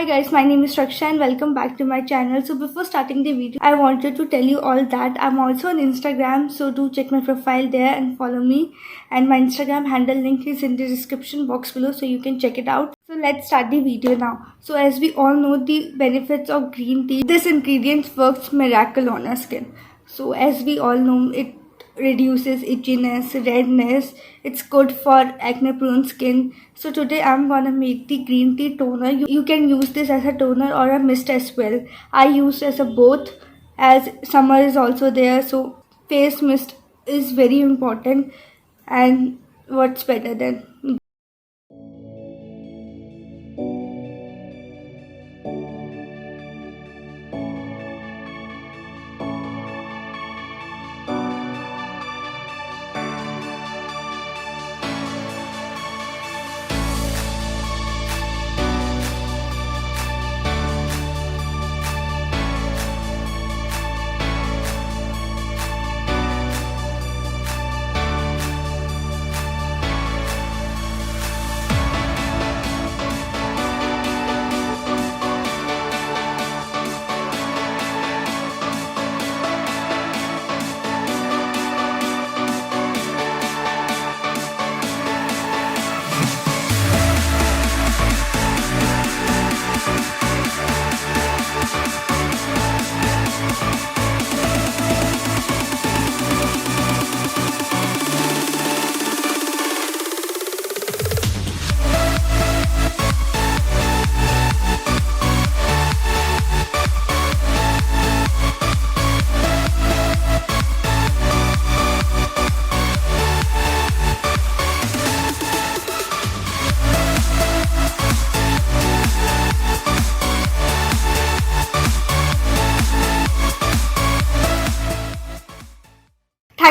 Hi guys, my name is Raksha and welcome back to my channel. So before starting the video, I wanted to tell you all that I'm also on Instagram, so do check my profile there and follow me. And my Instagram handle link is in the description box below, so you can check it out. So let's start the video now. So as we all know the benefits of green tea, this ingredient works miracle on our skin. So as we all know, it reduces itchiness, redness. It's good for acne prone skin. So today I'm gonna make the green tea toner. You can use this as a toner or a mist as well. I use as a both, as summer is also there, so face mist is very important. And what's better than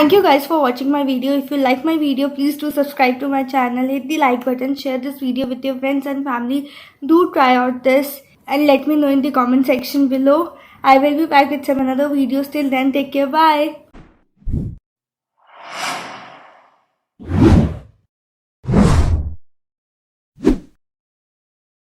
Thank you guys for watching my video. If you like my video, please do subscribe to my channel, hit the like button, share this video with your friends and family. Do try out this and let me know in the comment section below. I will be back with some another videos. Till then, take care. Bye.